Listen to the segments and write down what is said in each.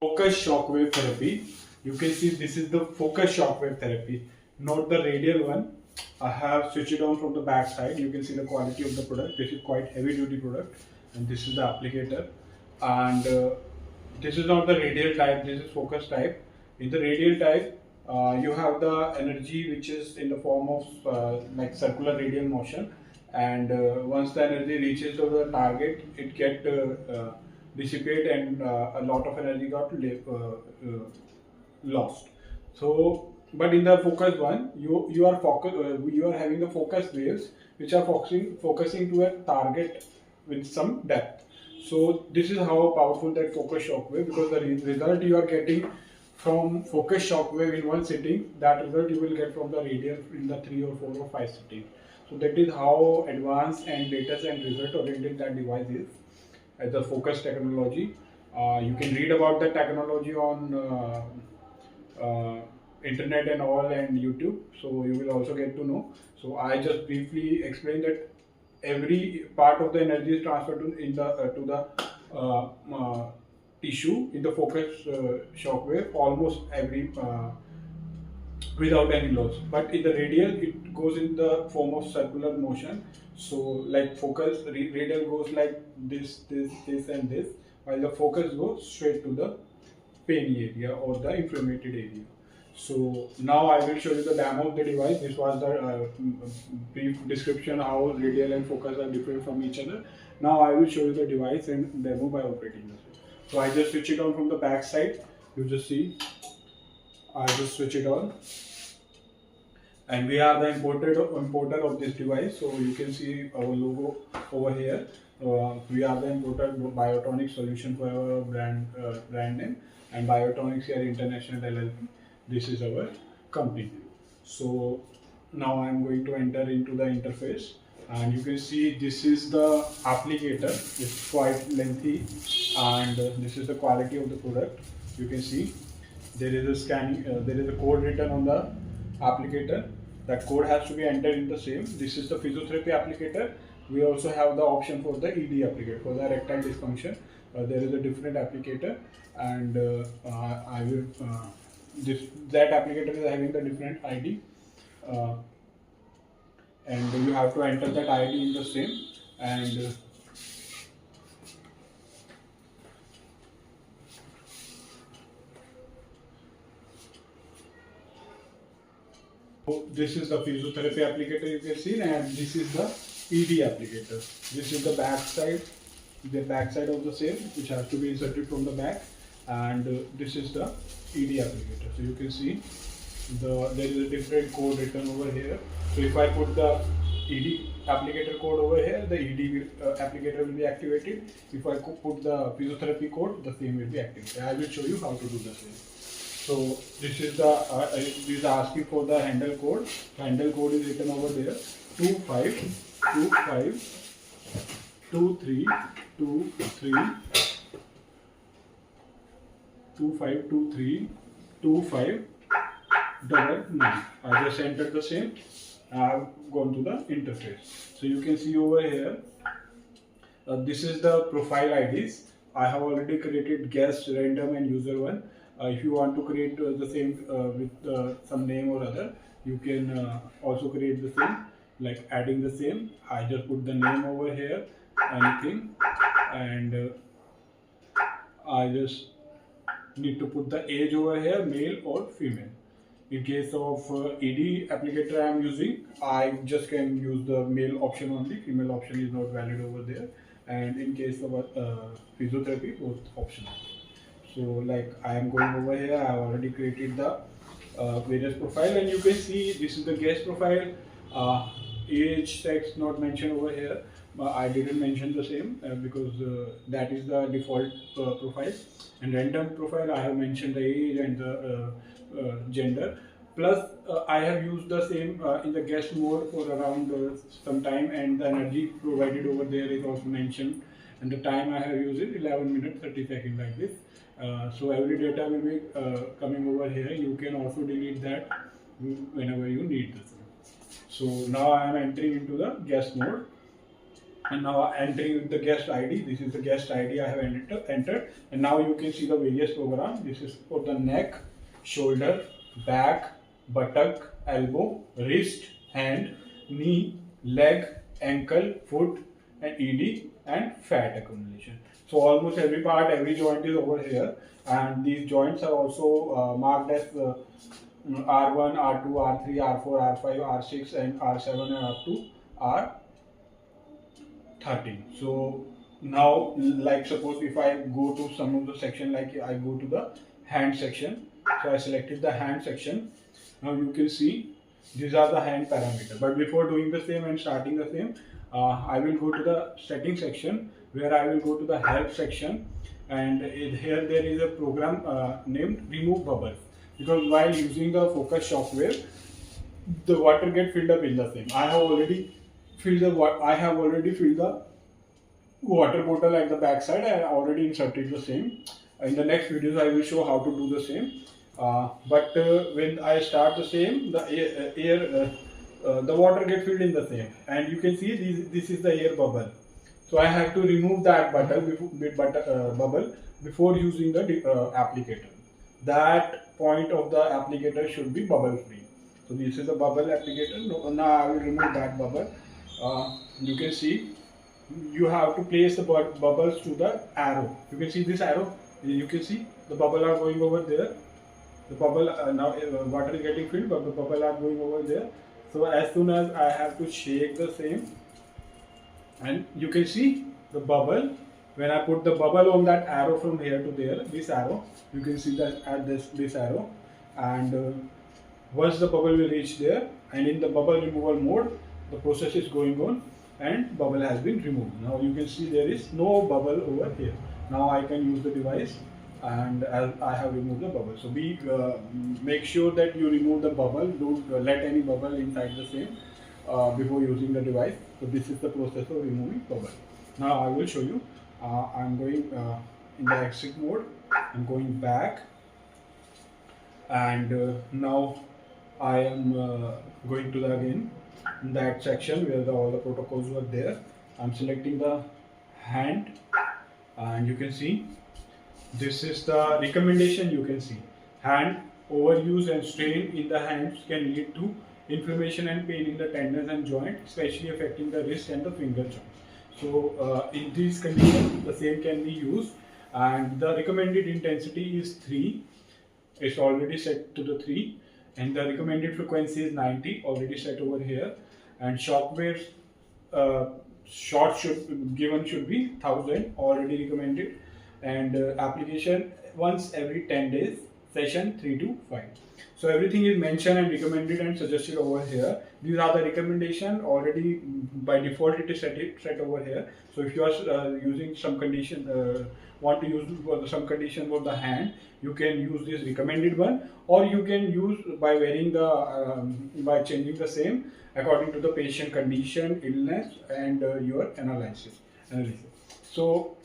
Focus Shockwave Therapy. You can see this is the Focus Shockwave Therapy, not the radial one. I have switched it on from the back side. You can see the quality of the product. This is quite heavy duty product, and this is the applicator. And this is not the radial type. This is focus type. In the radial type, you have the energy which is in the form of like circular radial motion, and once the energy reaches to the target, it get dissipate, and a lot of energy got lost. So, but in the focus one, you are having the focus waves which are focusing to a target with some depth. So this is how powerful that focus shock wave, because the result you are getting from focus shock wave in one sitting, that result you will get from the radial in the 3 or 4 or 5 sitting. So that is how advanced and latest and result oriented that device is as a focus technology. You can read about the technology on internet and all and YouTube, so you will also get to know. So I just briefly explained that every part of the energy is transferred to the tissue in the focus shock wave, almost every without any loss. But in the radial, it goes in the form of circular motion. So like focus radial goes like this, and this, while the focus goes straight to the pain area or the inflamed area. So now I will show you the demo of the device. This was the brief description how radial and focus are different from each other. Now I will show you the device and demo by operating this. So I just switch it on from the back side. You just see, I just switch it on, and we are the importer of this device. So you can see our logo over here. We are the importer, Biotronix Solution Forever brand name, and Biotronix here International LLP. This is our company. So now I am going to enter into the interface, and you can see this is the applicator. It's quite lengthy, and this is the quality of the product. You can see there is a scanning, there is a code written on the applicator. That code has to be entered in the same. This is the physiotherapy applicator. We also have the option for the ED applicator for the erectile dysfunction. There is a different applicator, and I will that applicator is having the different ID, and you have to enter that ID in the same. And this is the physiotherapy applicator, you can see, and this is the ED applicator. This is the back side of the same, which has to be inserted from the back, and this is the ED applicator. So you can see there is a different code written over here. So if I put the ED applicator code over here, the ED applicator will be activated. If I put the physiotherapy code, the same will be activated. I will show you how to do the same. So this is the this is asking for the handle code. The handle code is written over there: 252325232599. I just entered the same. I have gone to the interface. So you can see over here, this is the profile IDs. I have already created guest, random, and user one. If you want to create the same with some name or other, you can also create the same, like adding the same. I just put the name over here, anything, and I just need to put the age over here, male or female. In case of ED applicator I am using, I just can use the male option only. Female option is not valid over there. And in case of physiotherapy, both options. So like I am going over here, I have already created the various profile, and you can see this is the guest profile. Age, sex not mentioned over here. I didn't mention the same because that is the default profile. And random profile, I have mentioned the age and the gender. Plus I have used the same in the guest mode for around some time, and the energy provided over there is also mentioned, and the time I have used it 11 minutes 30 seconds, like this. So every data will be coming over here. You can also delete that whenever you need this. So now I am entering into the guest mode. and now entering with the guest ID. This is the guest ID I have entered, and now you can see the various programs. This is for the neck, shoulder, back, buttock, elbow, wrist, hand, knee, leg, ankle, foot, and ED, and fat accumulation. So almost every part, every joint is over here, and these joints are also marked as R1, R2, R3, R4, R5, R6, and R7, and up to R13. So now, like suppose if I go to some of the section, like I go to the hand section. So I selected the hand section. Now you can see these are the hand parameters. But before doing the same and starting the same, I will go to the setting section, where I will go to the help section, and here there is a program named remove bubbles, because while using the focus shockwave, the water get filled up in the same. I have already filled the water bottle at the back side. I already inserted the same. In the next videos I will show how to do the same. But when I start the same, the the water get filled in the same, and you can see this is the air bubble. So I have to remove that bubble before using the applicator. That point of the applicator should be bubble free. So this is the bubble applicator. Now I will remove that bubble. You can see you have to place the bubbles to the arrow. You can see this arrow. You can see the bubble are going over there. The bubble now water is getting filled, but the bubble are going over there. So as soon as I have to shake the same, and you can see the bubble. When I put the bubble on that arrow from here to there, this arrow, you can see that at this arrow, and once the bubble will reach there, and in the bubble removal mode, the process is going on, and bubble has been removed. Now you can see there is no bubble over here. Now I can use the device, and I have removed the bubble. So make sure that you remove the bubble. Don't let any bubble inside the same before using the device. So this is the process of removing bubble. Now I will show you. I'm going in the exit mode. I'm going back, and now I am going to the again that section where all the protocols were there. I'm selecting the hand, and you can see this is the recommendation. You can see hand overuse and strain in the hands can lead to inflammation and pain in the tendons and joint, especially affecting the wrist and the finger joint. So in these conditions, the same can be used, and the recommended intensity is 3. It's already set to the 3, and the recommended frequency is 90, already set over here. And shock waves short should be 1000, already recommended, and application once every 10 days, session 3 to 5. So everything is mentioned and recommended and suggested over here. These are the recommendation. Already by default it is set over here. So if you are using some condition, want to use for some condition for the hand, you can use this recommended one, or you can use by varying the by changing the same according to the patient condition, illness, and your analysis. So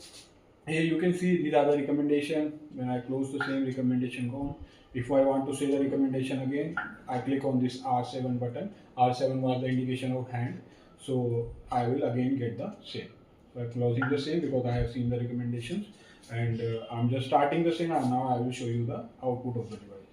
here you can see these are the recommendation. When I close the same, recommendation gone. If I want to say the recommendation again, I click on this R7 button. R7 was the indication of hand, so I will again get the same. So I'm closing the same because I have seen the recommendations, and I'm just starting the same, and now I will show you the output of the device.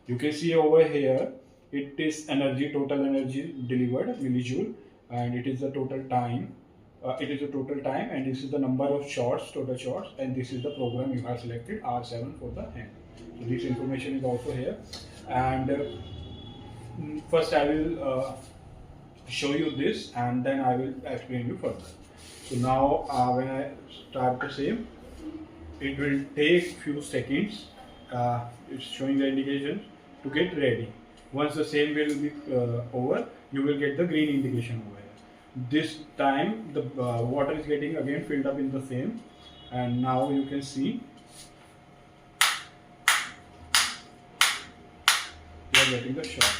You can see over here it is energy, total energy delivered, millijoule, and it is the total time. And this is the number of shots, total shots, and this is the program you have selected, R7 for the hand. So this information is also here, and first I will show you this, and then I will explain you further. So now when I start the same, it will take few seconds. It's showing the indication to get ready. Once the same will be over, you will get the green indication over here. This time the water is getting again filled up in the same, and now you can see you are getting the shot.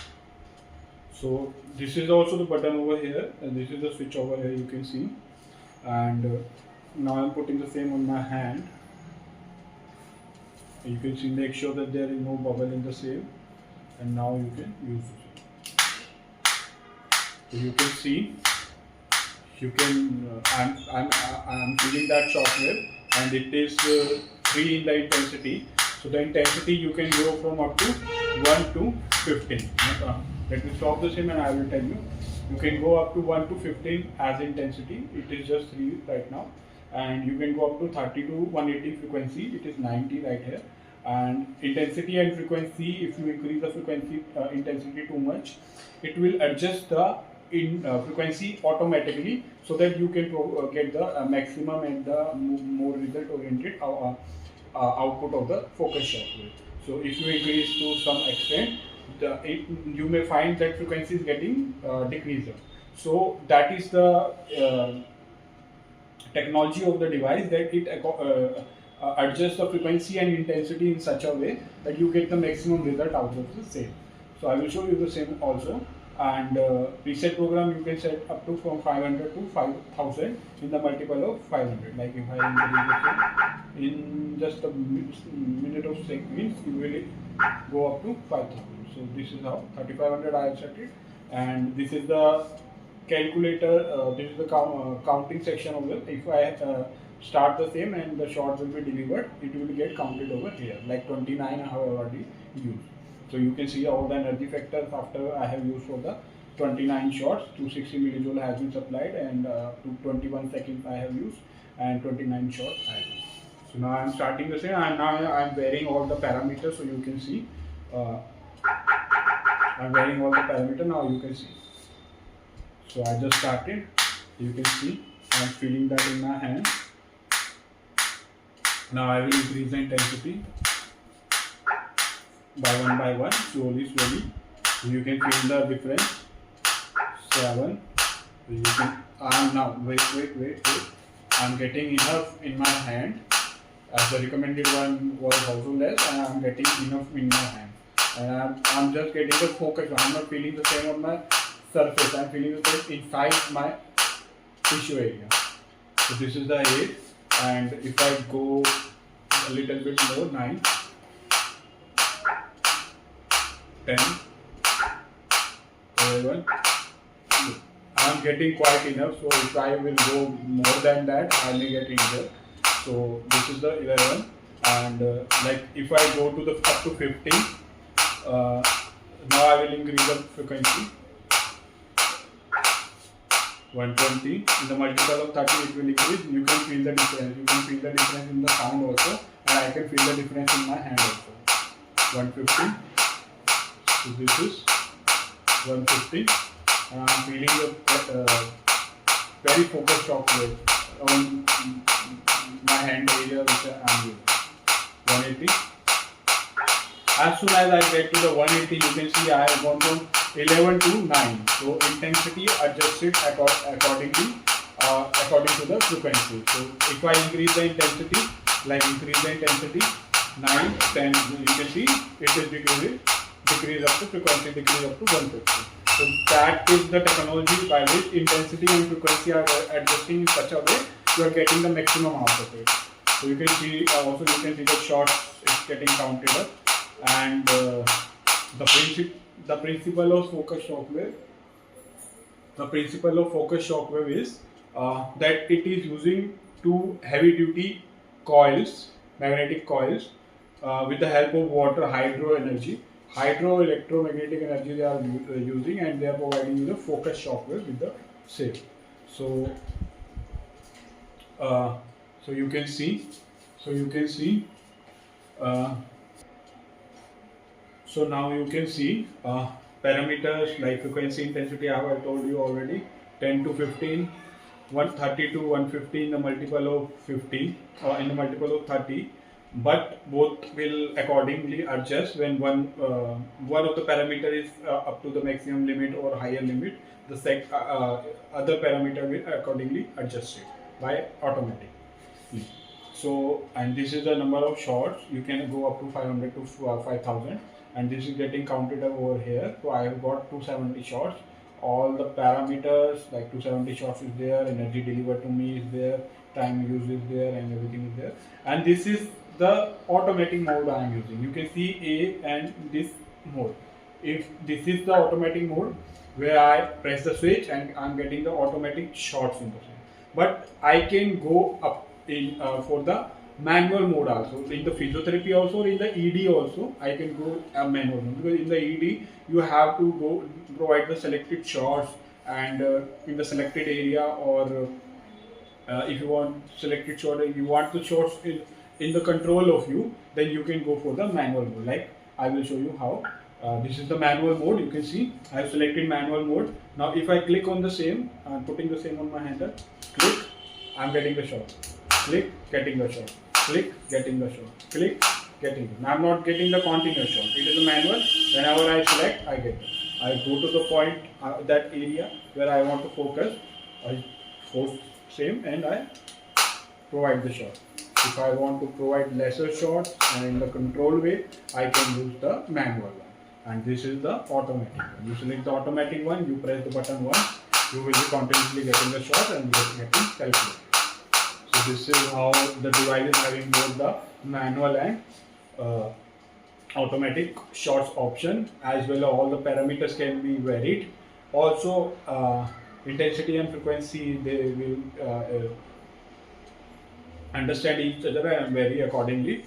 So this is also the button over here, and this is the switch over here, you can see. And now I'm putting the same on my hand. You can see, make sure that there is no bubble in the same, and now you can use it. So you can see you can I'm feeling that shockwave, and it is 3 in the intensity. So the intensity you can go from up to 1 to 15. Let me stop the sim and I will tell you. You can go up to 1 to 15 as intensity. It is just 3 right now, and you can go up to 30 to 180 frequency. It is 90 right here. And intensity and frequency, if you increase the frequency intensity too much, it will adjust the frequency automatically, so that you can get the maximum and the more result oriented output of the focus shockwave. So if you increase to some extent, you may find that frequency is getting decreased. So that is the technology of the device, that it adjusts the frequency and intensity in such a way that you get the maximum result out of the same. So I will show you the same also. And preset program you can set up to from 500 to 5000 in the multiple of 500. Like if I increase it in just a minute of seconds, you will go up to 5000. So this is how 3500 I have set it, and this is the calculator. This is the counting section of it. If I start the same and the shot will be delivered, it will get counted over here. Like 29 I have already used. So you can see all the energy factors after I have used for the 29 shots. 260 millijoule has been supplied, and to 21 seconds I have used, and 29 shots I have used. So now I am starting the same, and now I am varying all the parameters. So you can see I am varying all the parameters. Now you can see. So I just started. You can see I am feeling that in my hand. Now I will increase the intensity by one, slowly. You can feel the difference. 7. You can. I am now. Wait. I am getting enough in my hand. As the recommended one was also less, and I am getting enough in my hand. And I am just getting the focus. I am not feeling the same on my surface. I am feeling the same inside my tissue area. So this is the 8. And if I go a little bit more, 9, 10, 11. I am getting quite enough. So if I will go more than that, I may get injured. So this is the 11. And like if I go to the up to 15, now I will increase the frequency. 120. In the multiple of 30, it will increase. You can feel the difference. You can feel the difference in the sound also, and I can feel the difference in my hand also. 150. So this is 150, and I am feeling the very focused shockwave on my hand area which I am using. 180. As soon as I get to the 180, you can see I have gone from 11 to 9. So intensity adjusted accordingly according to the frequency. So if I increase the intensity, 9, 10, you can see it is decrease up to frequency, decrease up to 150. So that is the technology by which intensity and frequency are adjusting in such a way you are getting the maximum out of it. So you can see also you can see the shots is getting counted up, and the principle of focus shockwave. The principle of focus shockwave is that it is using two heavy duty coils, magnetic coils, with the help of water hydroelectromagnetic energy they are using, and they are providing you the focus shockwave with the same. So so you can see so now you can see parameters like frequency, intensity I have told you already, 10 to 15, 130 to 150 in the multiple of 50 or in the multiple of 30, but both will accordingly adjust when one of the parameter is up to the maximum limit or higher limit. The other parameter will accordingly adjust it by automatic. So, and this is the number of shots. You can go up to 500 to 5000, and this is getting counted up over here. So I have got 270 shots. All the parameters like 270 shots is there, energy delivered to me is there, time used is there, and everything is there. And this is the automatic mode I am using. You can see A and this mode. if this is the automatic mode where I press the switch and I'm getting the automatic shots in the same. But I can go up in for the manual mode also. In the physiotherapy also, or in the ED also, I can go a manual mode, because in the ED you have to go provide the selected shots, and in the selected area, or if you want selected shot and you want the shots in the control of you, then you can go for the manual mode. Like I will show you how. This is the manual mode. You can see I have selected manual mode. Now if I click on the same, I'm putting the same on my handle, click, I'm getting the shot, click, getting the shot, click, getting the shot, click, getting it. Now I'm not getting the continuous shot. It is a manual. Whenever I select, I get it. I go to the point, that area where I want to focus, I force same and I provide the shot. If I want to provide lesser shots and in the control way, I can use the manual one. And this is the automatic one. You select the automatic one, you press the button once, you will be continuously getting the shot and getting calculated. So this is how the device is having both the manual and automatic shots option, as well as all the parameters can be varied. Also intensity and frequency, they will understand each other and vary accordingly.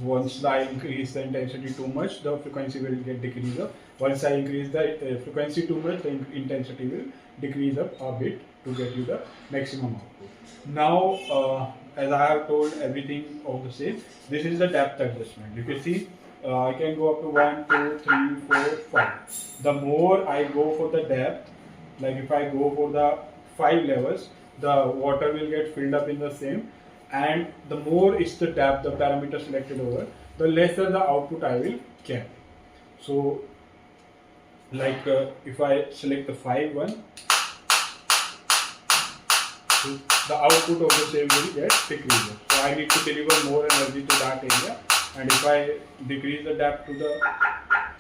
Once I increase the intensity too much, the frequency will get decreased up. Once I increase the frequency too much, the intensity will decrease up a bit to get you the maximum output. Now, as I have told everything of the same, this is the depth adjustment. You can see I can go up to 1, 2, 3, 4, 5. The more I go for the depth, like if I go for the 5 levels, the water will get filled up in the same, and the more is the depth, the parameter selected over, the lesser the output I will get. So like if I select the 5 one, so the output of the same will get decreased. So I need to deliver more energy to that area, and if I decrease the depth to the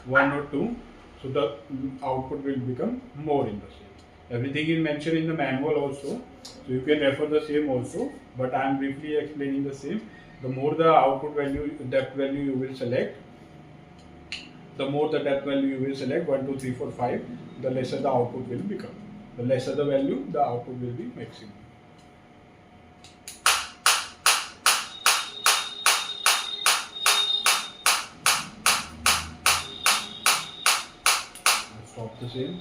1 or 2, so the output will become more in the same. Everything is mentioned in the manual also, so you can refer the same also, but I am briefly explaining the same. The more the output value, depth value you will select, the more the depth value you will select, 1, 2, 3, 4, 5, the lesser the output will become. The lesser the value, the output will be maximum. Stop the same.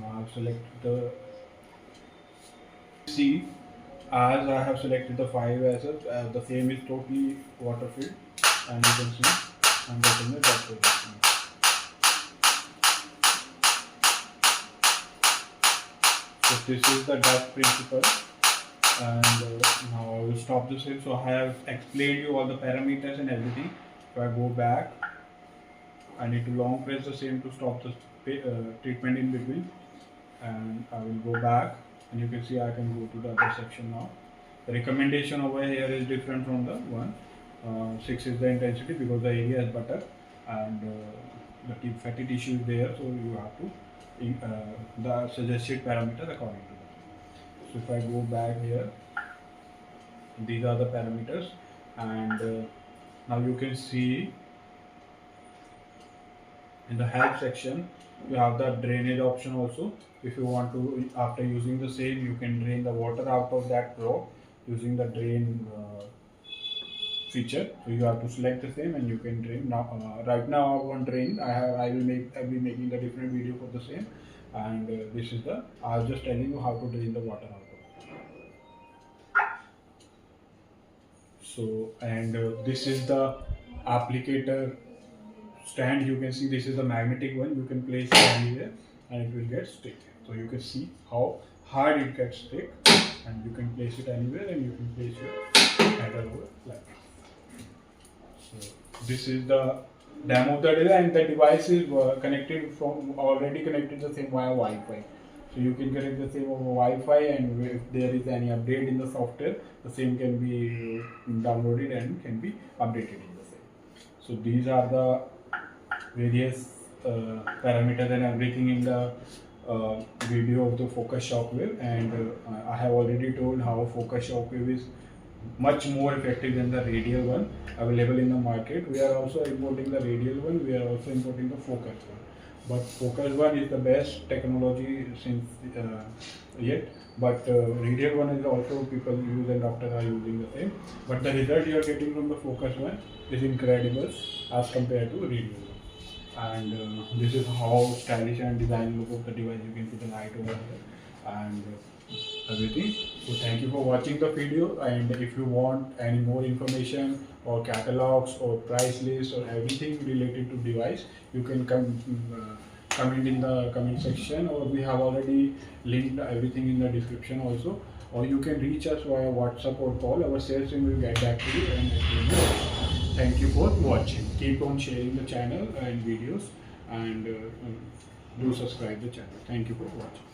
Now I have selected the C, as I have selected the 5 as the same is totally water filled, and you can see I am getting the depth adjustment. So this is the depth principle, and now I will stop the same. So I have explained you all the parameters and everything. If I go back, I need to long press the same to stop the treatment in between, and I will go back, and you can see I can go to the other section now. The recommendation over here is different from the one. 6 is the intensity because the area is better, and the fatty tissue is there, so you have to the suggested parameter according to that. So if I go back here, these are the parameters, and now you can see in the help section you have the drainage option also. If you want to, after using the same, you can drain the water out of that row using the drain feature. So you have to select the same and you can drain. Now right now I want drain. I'll be making a different video for the same, and this is the, I was just telling you how to drain the water out of it. So, and this is the applicator stand. You can see this is the magnetic one. You can place it anywhere and it will get stick. So you can see how hard it gets stick, and you can place it anywhere, and you can place your handle over like this. So this is the demo of the device, and the device is connected from, already connected the same via Wi-Fi. So you can connect the same over Wi-Fi, and if there is any update in the software, the same can be downloaded and can be updated in the same. So these are the various parameters and everything in the video of the Focus Shockwave, and I have already told how Focus Shockwave is much more effective than the radial one available in the market. We are also importing the radial one. We are also importing the focus one. But focus one is the best technology since yet. But radial one is also people use and doctors are using the same. But the result you are getting from the focus one is incredible as compared to radial one. And this is how stylish and design look of the device. You can see the light over here and everything. So thank you for watching the video, and if you want any more information or catalogs or price list or everything related to device, you can comment in the comment section, or we have already linked everything in the description also, or you can reach us via WhatsApp or call. Our sales team will get back to you and explain you. Thank you for watching. Keep on sharing the channel and videos, and do subscribe the channel. Thank you for watching.